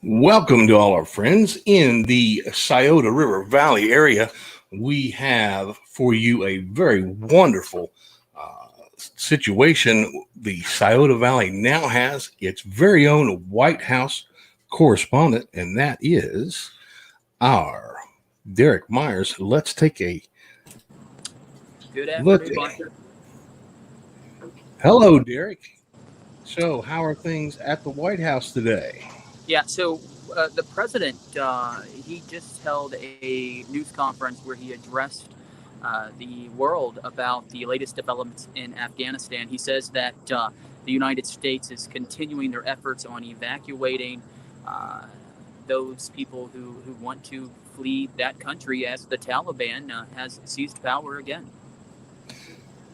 Welcome to all our friends in the Scioto River Valley area. We have for you a very wonderful situation. The Scioto Valley now has its very own White House correspondent, and that is our Derek Myers. Let's take a Good look. afternoon, Mark. Hello, Derek. So, how are things at the White House today? Yeah, so the president, he just held a news conference where he addressed the world about the latest developments in Afghanistan. He says that the United States is continuing their efforts on evacuating uh, those people who want to flee that country as the Taliban has seized power again.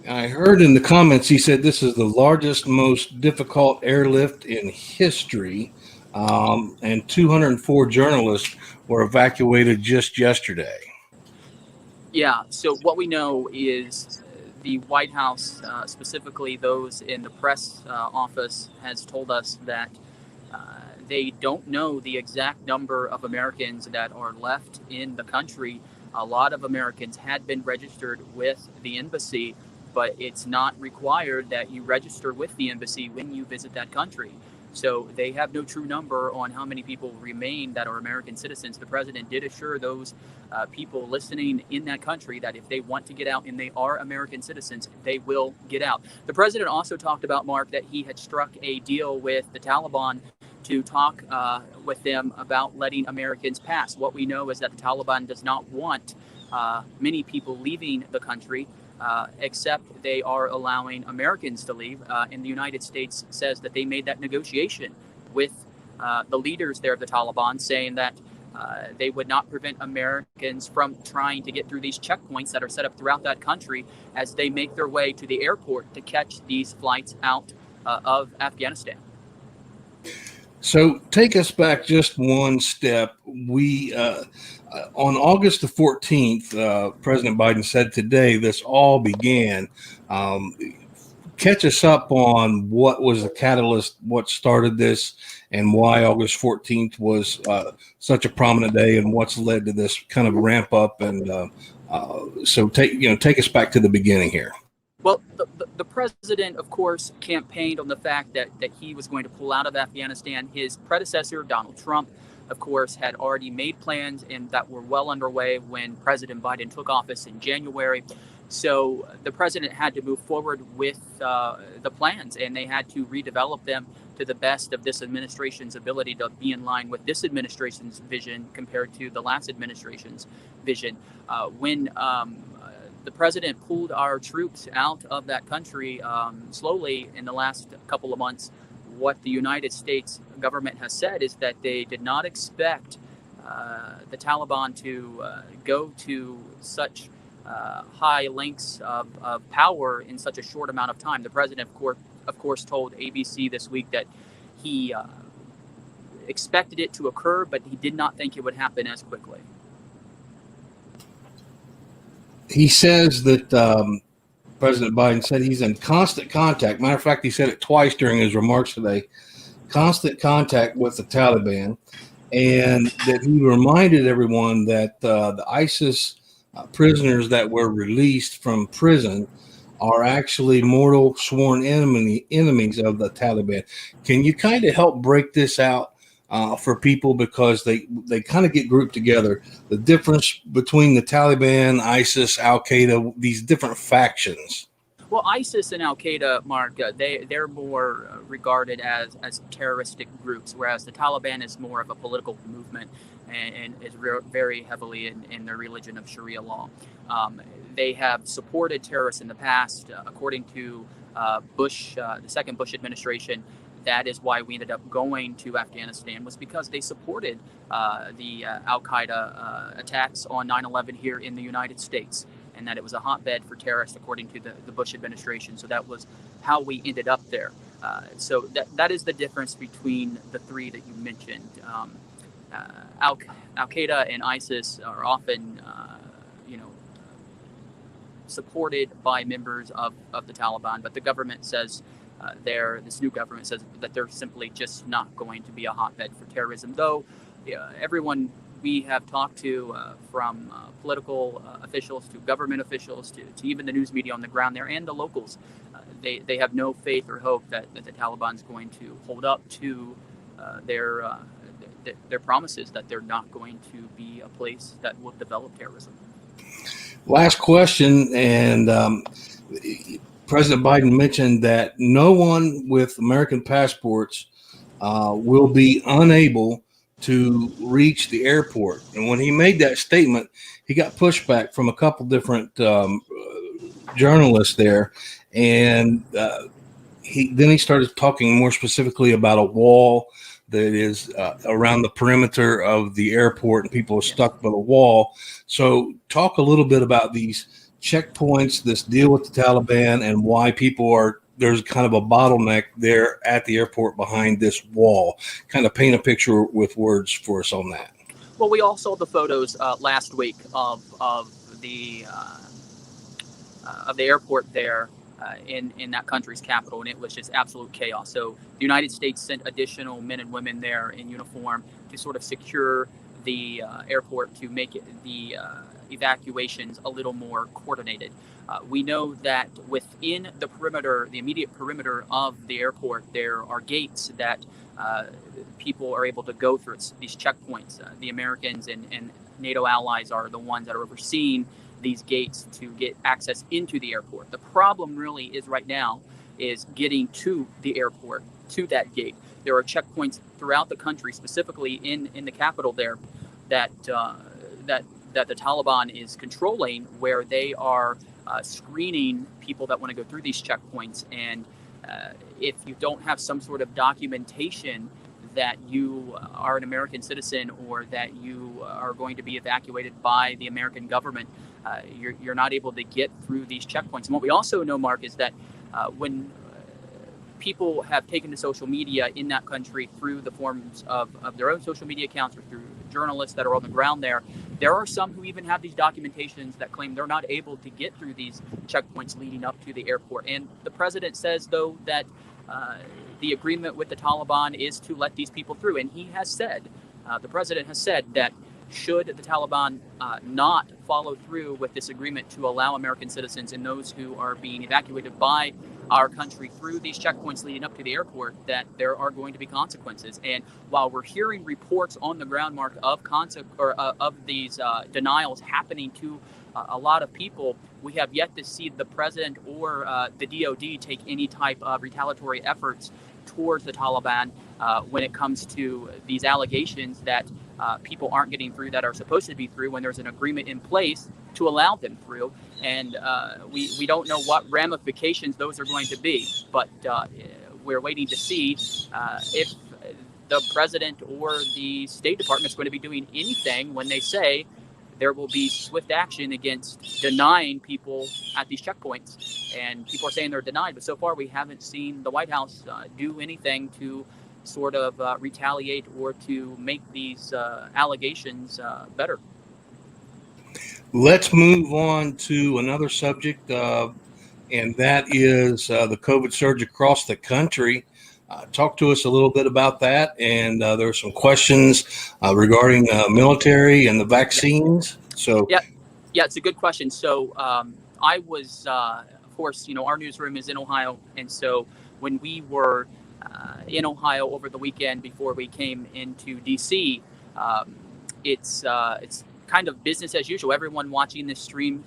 I heard in the comments he said this is the largest, most difficult airlift in history, and 204 journalists were evacuated just yesterday. Yeah, so what we know is the White House, specifically those in the press office, has told us that uh, they don't know the exact number of Americans that are left in the country. A lot of Americans had been registered with the embassy, but it's not required that you register with the embassy when you visit that country. So they have no true number on how many people remain that are American citizens. The president did assure those people listening in that country that if they want to get out and they are American citizens, they will get out. The president also talked about, Mark, that he had struck a deal with the Taliban to talk with them about letting Americans pass. What we know is that the Taliban does not want many people leaving the country. Except they are allowing Americans to leave. And the United States says that they made that negotiation with the leaders there of the Taliban, saying that they would not prevent Americans from trying to get through these checkpoints that are set up throughout that country as they make their way to the airport to catch these flights out of Afghanistan. So take us back just one step. We on August the 14th, President Biden said today this all began. Um, Catch us up on what was the catalyst, what started this, and why August 14th was such a prominent day, and what's led to this kind of ramp up. And so take us back to the beginning here. Well, the president, of course, campaigned on the fact that he was going to pull out of Afghanistan. His predecessor, Donald Trump, of course, had already made plans and that were well underway when President Biden took office in January. So the president had to move forward with the plans, and they had to redevelop them to the best of this administration's ability to be in line with this administration's vision compared to the last administration's vision. When the president pulled our troops out of that country slowly in the last couple of months, what the United States government has said is that they did not expect the Taliban to go to such high lengths of power in such a short amount of time. The president, of course, told ABC this week that he expected it to occur, but he did not think it would happen as quickly. He says that President Biden said he's in constant contact. Matter of fact, he said it twice during his remarks today. Constant contact with the Taliban, and that he reminded everyone that the ISIS prisoners that were released from prison are actually mortal sworn enemies of the Taliban. Can you kind of help break this out for people, because they kind of get grouped together, the difference between the Taliban, ISIS, Al Qaeda, these different factions? Well, ISIS and Al Qaeda, Mark, they're more regarded as terroristic groups, whereas the Taliban is more of a political movement and is very heavily in their religion of Sharia law. They have supported terrorists in the past, according to Bush, the second Bush administration. That is why we ended up going to Afghanistan, was because they supported the Al Qaeda attacks on 9/11 here in the United States, and that it was a hotbed for terrorists, according to the Bush administration. So that was how we ended up there. So that is the difference between the three that you mentioned. Al Qaeda and ISIS are often, supported by members of the Taliban, but the government says this new government says that they're simply just not going to be a hotbed for terrorism. Though everyone we have talked to, from political officials to government officials to even the news media on the ground there and the locals, they have no faith or hope that the Taliban is going to hold up to their promises, that they're not going to be a place that will develop terrorism. Last question, and President Biden mentioned that no one with American passports will be unable to reach the airport. And when he made that statement, he got pushback from a couple different journalists there, and he started talking more specifically about a wall that is around the perimeter of the airport, and people are stuck by the wall. So talk a little bit about these checkpoints, this deal with the Taliban, and why there's kind of a bottleneck there at the airport behind this wall. Kind of paint a picture with words for us on that. Well, we all saw the photos last week of the airport there in that country's capital, and it was just absolute chaos. So the United States sent additional men and women there in uniform to sort of secure the airport, to make the evacuations a little more coordinated. We know that within the perimeter, the immediate perimeter of the airport, there are gates that people are able to go through. It's these checkpoints. The Americans and NATO allies are the ones that are overseeing these gates to get access into the airport. The problem really is right now is getting to the airport, to that gate. There are checkpoints throughout the country, specifically in the capital there, that the Taliban is controlling, where they are screening people that want to go through these checkpoints. And if you don't have some sort of documentation that you are an American citizen, or that you are going to be evacuated by the American government, you're not able to get through these checkpoints. And what we also know, Mark, is that when people have taken to social media in that country through the forms of their own social media accounts, or through journalists that are on the ground there are some who even have these documentations that claim they're not able to get through these checkpoints leading up to the airport. And the president says, though, that the agreement with the Taliban is to let these people through. And he has said, the president has said, that should the Taliban not follow through with this agreement to allow American citizens and those who are being evacuated by our country through these checkpoints leading up to the airport, that there are going to be consequences. And while we're hearing reports on the ground, Mark, of these denials happening to a lot of people, we have yet to see the president or the DOD take any type of retaliatory efforts towards the Taliban when it comes to these allegations that people aren't getting through that are supposed to be through, when there's an agreement in place to allow them through. And we don't know what ramifications those are going to be, but we're waiting to see if the president or the State Department is going to be doing anything when they say there will be swift action against denying people at these checkpoints. And people are saying they're denied, but so far we haven't seen the White House do anything to sort of retaliate or to make these allegations better. Let's move on to another subject, and that is the COVID surge across the country. Talk to us a little bit about that. And there are some questions regarding military and the vaccines. So, yeah, it's a good question. So I was, of course, our newsroom is in Ohio. And so when we were in Ohio over the weekend before we came into DC, it's kind of business as usual. Everyone watching this stream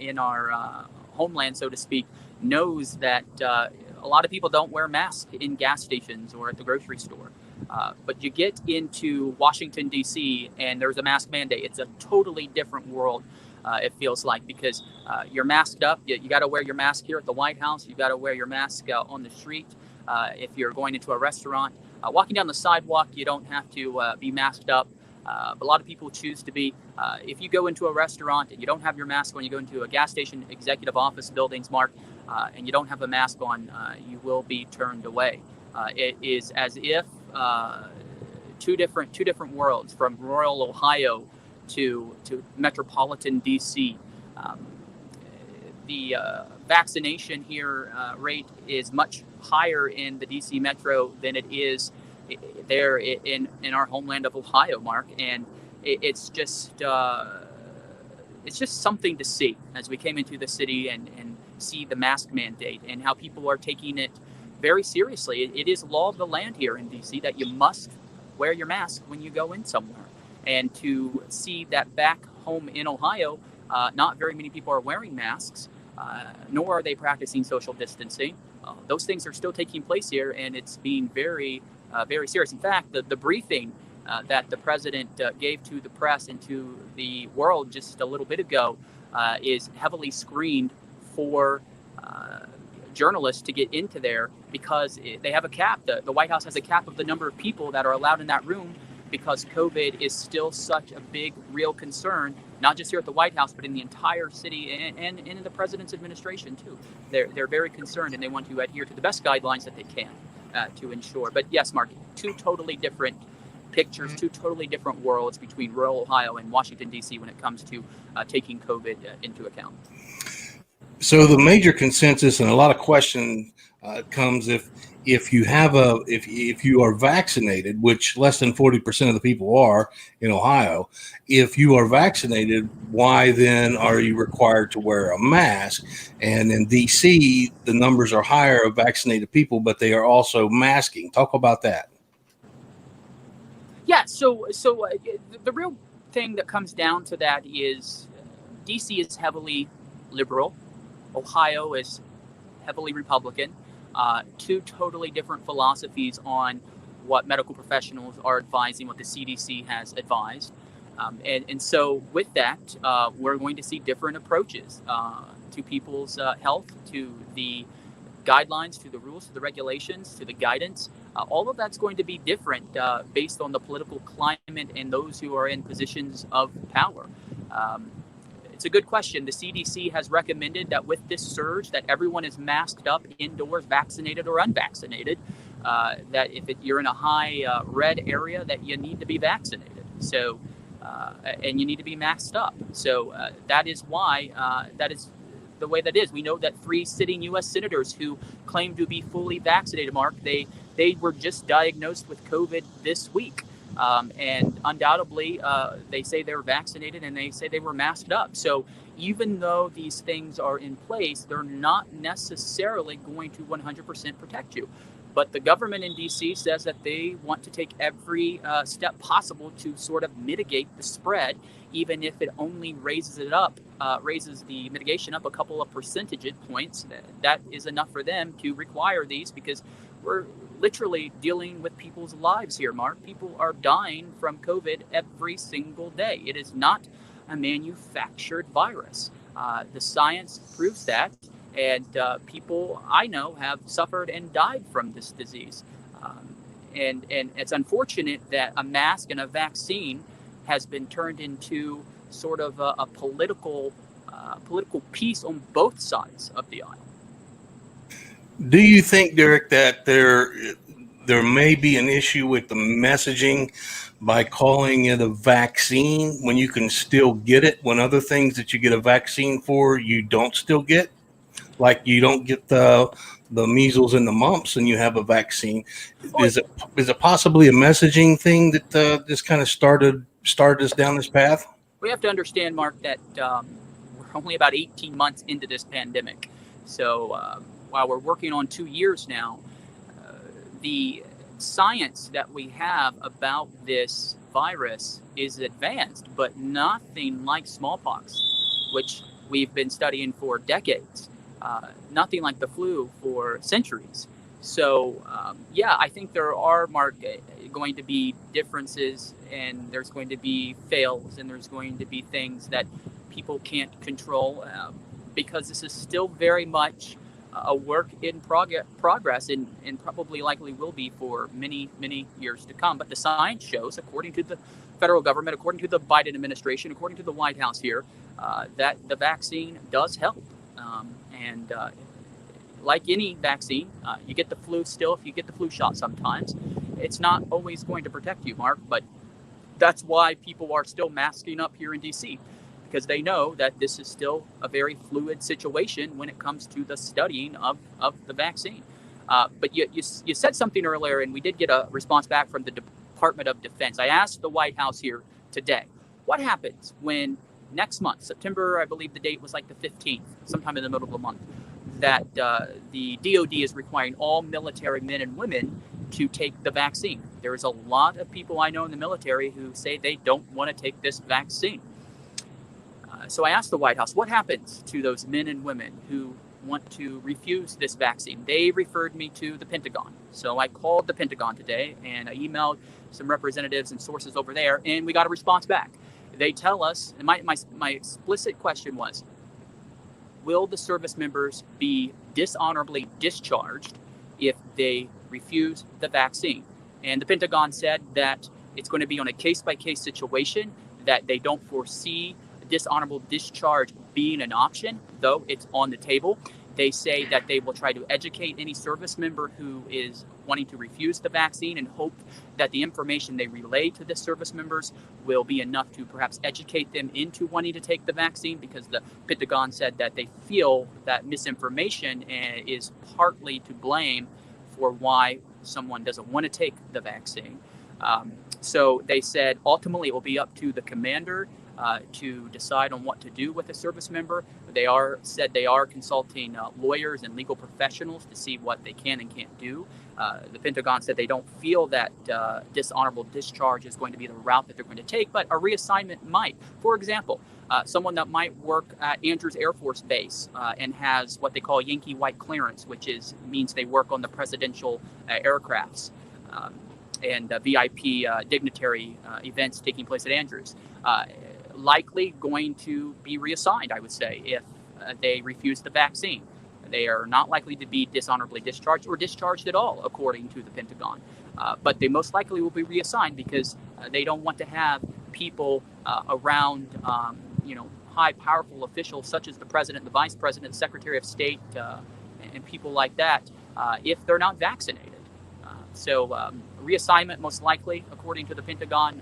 in our homeland, so to speak, knows that a lot of people don't wear masks in gas stations or at the grocery store. But you get into Washington, D.C., and there's a mask mandate. It's a totally different world, it feels like, because you're masked up. You got to wear your mask here at the White House. You got to wear your mask on the street if you're going into a restaurant. Walking down the sidewalk, you don't have to be masked up. But a lot of people choose to be. If you go into a restaurant and you don't have your mask on, you go into a gas station, executive office buildings, Mark, and you don't have a mask on, you will be turned away. It is as if two different worlds, from rural Ohio to metropolitan DC. vaccination here rate is much higher in the DC metro than it is there in our homeland of Ohio, Mark, and it's just something to see as we came into the city and see the mask mandate and how people are taking it very seriously. It is law of the land here in DC that you must wear your mask when you go in somewhere. And to see that back home in Ohio, not very many people are wearing masks, nor are they practicing social distancing. Those things are still taking place here, and it's being very, very serious. In fact, the briefing that the president gave to the press and to the world just a little bit ago is heavily screened for journalists to get into there because they have a cap. The White House has a cap of the number of people that are allowed in that room because COVID is still such a big, real concern, not just here at the White House, but in the entire city and in the president's administration, too. They're very concerned, and they want to adhere to the best guidelines that they can to ensure. But yes, Mark, two totally different pictures, two totally different worlds between rural Ohio and Washington, D.C. when it comes to taking COVID into account. So the major consensus and a lot of question comes if you are vaccinated, which less than 40% of the people are in Ohio, if you are vaccinated, why then are you required to wear a mask? And in DC, the numbers are higher of vaccinated people, but they are also masking. Talk about that. Yeah, so the real thing that comes down to that is DC is heavily liberal. Ohio is heavily Republican. Two totally different philosophies on what medical professionals are advising, what the CDC has advised. And so with that, we're going to see different approaches to people's health, to the guidelines, to the rules, to the regulations, to the guidance. All of that's going to be different based on the political climate and those who are in positions of power. It's a good question. The CDC has recommended that with this surge that everyone is masked up indoors, vaccinated or unvaccinated, that if you're in a high red area that you need to be vaccinated. So, and you need to be masked up. So that is why that is the way that is. We know that 3 sitting U.S. senators who claim to be fully vaccinated, Mark, they were just diagnosed with COVID this week. And undoubtedly, they say they were vaccinated and they say they were masked up. So even though these things are in place, they're not necessarily going to 100% protect you. But the government in D.C. says that they want to take every step possible to sort of mitigate the spread, even if it only raises the mitigation up a couple of percentage points. That is enough for them to require these because we're literally dealing with people's lives here, Mark. People are dying from COVID every single day. It is not a manufactured virus. The science proves that, and people I know have suffered and died from this disease. And it's unfortunate that a mask and a vaccine has been turned into sort of a political piece on both sides of the aisle. Do you think, Derek, that there may be an issue with the messaging by calling it a vaccine when you can still get it, when other things that you get a vaccine for you don't still get? Like you don't get the measles and the mumps and you have a vaccine. Is it possibly a messaging thing that just kind of started us down this path? We have to understand, Mark, that we're only about 18 months into this pandemic. So while we're working on 2 years now, the science that we have about this virus is advanced, but nothing like smallpox, which we've been studying for decades. Nothing like the flu for centuries. So, I think there are, Mark, going to be differences, and there's going to be fails, and there's going to be things that people can't control because this is still very much a work in progress and probably likely will be for many, many years to come. But the science shows, according to the federal government, according to the Biden administration, according to the White House here, that the vaccine does help. And like any vaccine, you get the flu still if you get the flu shot sometimes. It's not always going to protect you, Mark, but that's why people are still masking up here in D.C. because they know that this is still a very fluid situation when it comes to the studying of the vaccine. But you said something earlier, and we did get a response back from the Department of Defense. I asked the White House here today, what happens when next month, September, I believe the date was like the 15th, sometime in the middle of the month, that the DOD is requiring all military men and women to take the vaccine. There's a lot of people I know in the military who say they don't want to take this vaccine. So I asked the White House, what happens to those men and women who want to refuse this vaccine? They referred me to the Pentagon. So I called the Pentagon today, and I emailed some representatives and sources over there, and we got a response back. They tell us, and my explicit question was, will the service members be dishonorably discharged if they refuse the vaccine? And the Pentagon said that it's going to be on a case-by-case situation, that they don't foresee dishonorable discharge being an option, though it's on the table. They say that they will try to educate any service member who is wanting to refuse the vaccine and hope that the information they relay to the service members will be enough to perhaps educate them into wanting to take the vaccine, because the Pentagon said that they feel that misinformation is partly to blame for why someone doesn't want to take the vaccine. So they said ultimately it will be up to the commander to decide on what to do with a service member. They said they are consulting lawyers and legal professionals to see what they can and can't do. The Pentagon said they don't feel that dishonorable discharge is going to be the route that they're going to take, but a reassignment might. For example, someone that might work at Andrews Air Force Base and has what they call Yankee White clearance, which means they work on the presidential aircrafts and VIP dignitary events taking place at Andrews. Likely going to be reassigned, I would say, if they refuse the vaccine. They are not likely to be dishonorably discharged or discharged at all, according to the Pentagon. But they most likely will be reassigned because they don't want to have people around, high, powerful officials such as the president, the vice president, the secretary of state, and people like that, if they're not vaccinated. So reassignment most likely, according to the Pentagon.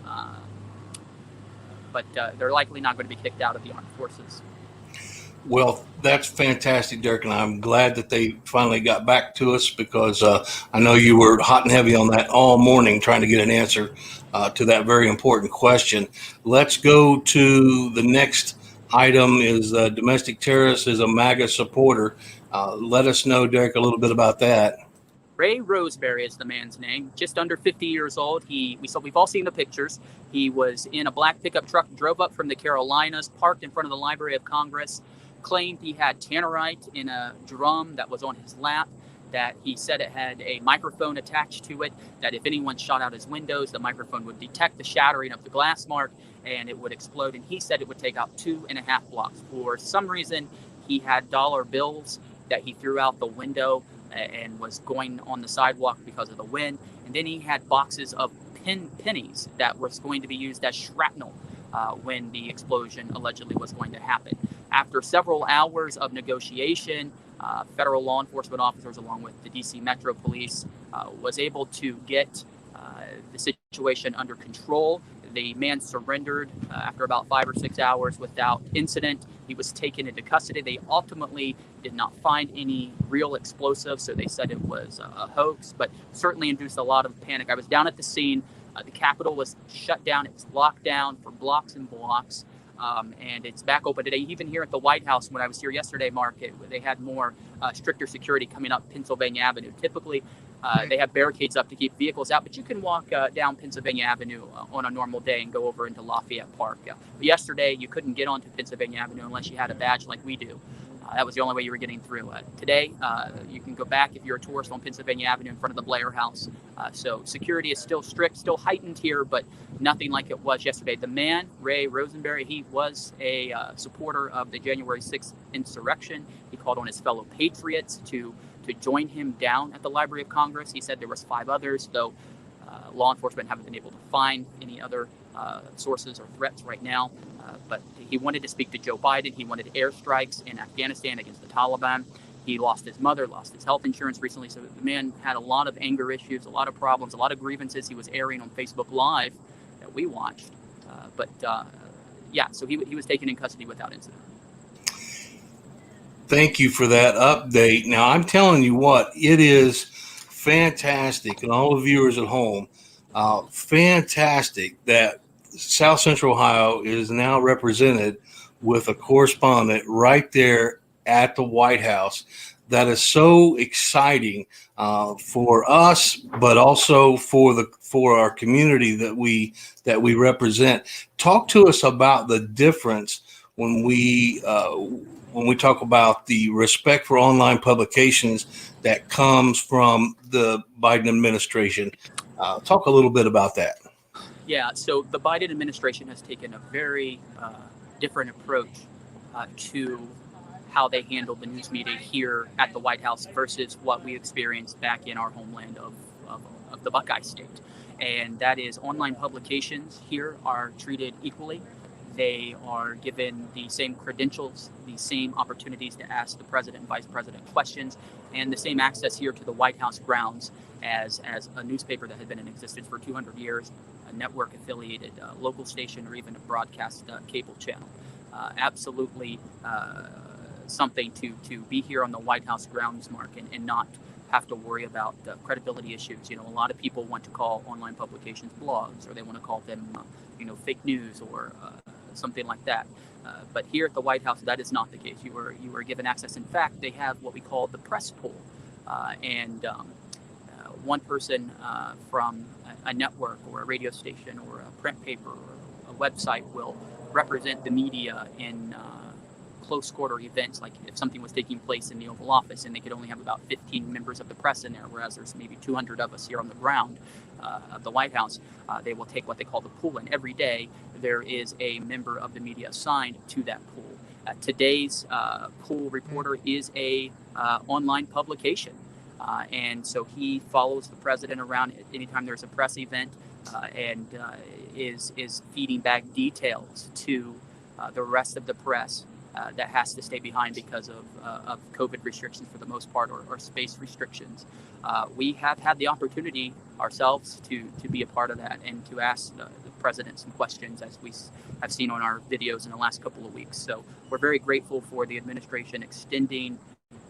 But they're likely not going to be kicked out of the armed forces. Well, that's fantastic, Dirk, and I'm glad that they finally got back to us, because I know you were hot and heavy on that all morning trying to get an answer to that very important question. Let's go to the next item. Is domestic terrorist is a MAGA supporter. Let us know, Dirk, a little bit about that. Ray Roseberry is the man's name, just under 50 years old. We've all seen the pictures. He was in a black pickup truck, drove up from the Carolinas, parked in front of the Library of Congress, claimed he had tannerite in a drum that was on his lap, that he said it had a microphone attached to it, that if anyone shot out his windows, the microphone would detect the shattering of the glass mark and it would explode. And he said it would take out 2.5 blocks. For some reason, he had dollar bills that he threw out the window and was going on the sidewalk because of the wind. And then he had boxes of pennies that was going to be used as shrapnel when the explosion allegedly was going to happen. After several hours of negotiation, federal law enforcement officers, along with the DC Metro Police, was able to get the situation under control. The man surrendered after about 5 or 6 hours without incident. He was taken into custody. They ultimately did not find any real explosives, so they said it was a hoax, but certainly induced a lot of panic. I was down at the scene. The Capitol was shut down. It was locked down for blocks and blocks, and it's back open today. Even here at the White House, when I was here yesterday, Mark, they had more stricter security coming up Pennsylvania Avenue. Typically, they have barricades up to keep vehicles out, but you can walk down Pennsylvania Avenue on a normal day and go over into Lafayette Park. But yesterday, you couldn't get onto Pennsylvania Avenue unless you had a badge like we do. That was the only way you were getting through. Today, you can go back if you're a tourist on Pennsylvania Avenue in front of the Blair House. So security is still strict, still heightened here, but nothing like it was yesterday. The man, Ray Rosenberry, he was a supporter of the January 6th insurrection. He called on his fellow patriots to join him down at the Library of Congress. He said there was 5 others, though law enforcement haven't been able to find any other sources or threats right now. But he wanted to speak to Joe Biden. He wanted airstrikes in Afghanistan against the Taliban. He lost his mother, lost his health insurance recently. So the man had a lot of anger issues, a lot of problems, a lot of grievances he was airing on Facebook Live that we watched. But yeah, so he was taken in custody without incident. Thank you for that update. Now, I'm telling you what, it is fantastic, and all the viewers at home, fantastic that South Central Ohio is now represented with a correspondent right there at the White House. That is so exciting for us, but also for our community that we represent. Talk to us about the difference when we talk about the respect for online publications that comes from the Biden administration. Talk a little bit about that. Yeah, so the Biden administration has taken a very different approach to how they handle the news media here at the White House versus what we experienced back in our homeland of the Buckeye State. And that is, online publications here are treated equally. They are given the same credentials, the same opportunities to ask the president and vice president questions, and the same access here to the White House grounds as a newspaper that had been in existence for 200 years, a network-affiliated local station, or even a broadcast cable channel. Absolutely something to be here on the White House grounds, Mark, and not have to worry about credibility issues. You know, a lot of people want to call online publications blogs, or they want to call them, fake news or something like that. But here at the White House, that is not the case. You are given access. In fact, they have what we call the press pool, and one person from a network or a radio station or a print paper or a website will represent the media in close quarter events, like if something was taking place in the Oval Office and they could only have about 15 members of the press in there, whereas there's maybe 200 of us here on the ground of the White House, they will take what they call the pool, and every day there is a member of the media assigned to that pool. Today's pool reporter is a online publication, and so he follows the president around anytime there's a press event, and is feeding back details to the rest of the press that has to stay behind because of COVID restrictions for the most part, or space restrictions. We have had the opportunity ourselves to be a part of that and to ask the president some questions, as we have seen on our videos in the last couple of weeks. So we're very grateful for the administration extending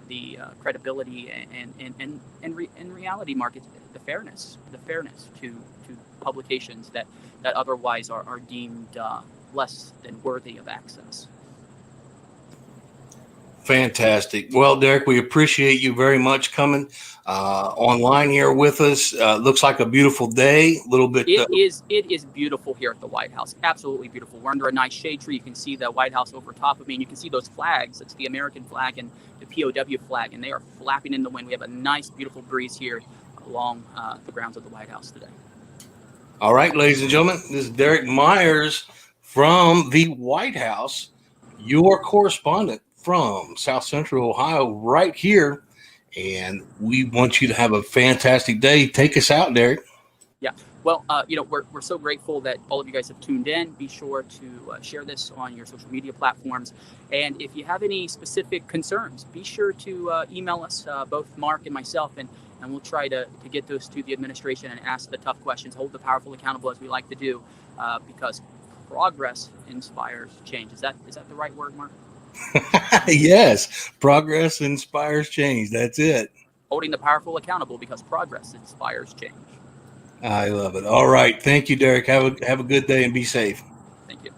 the credibility and reality markets, the fairness to publications that otherwise are deemed less than worthy of access. Fantastic. Well, Derek, we appreciate you very much coming online here with us. Looks like a beautiful day. A little bit. It is beautiful here at the White House. Absolutely beautiful. We're under a nice shade tree. You can see the White House over top of me, and you can see those flags. It's the American flag and the POW flag, and they are flapping in the wind. We have a nice, beautiful breeze here along the grounds of the White House today. All right, ladies and gentlemen, this is Derek Myers from the White House, your correspondent from South Central Ohio, right here. And we want you to have a fantastic day. Take us out, Derek. Yeah. Well, we're so grateful that all of you guys have tuned in. Be sure to share this on your social media platforms. And if you have any specific concerns, be sure to email us, both Mark and myself, and we'll try to get those to the administration and ask the tough questions, hold the powerful accountable, as we like to do, because progress inspires change. Is that the right word, Mark? Yes, progress inspires change. That's it. Holding the powerful accountable, because progress inspires change. I love it. All right. Thank you, Derek. Have a good day and be safe. Thank you.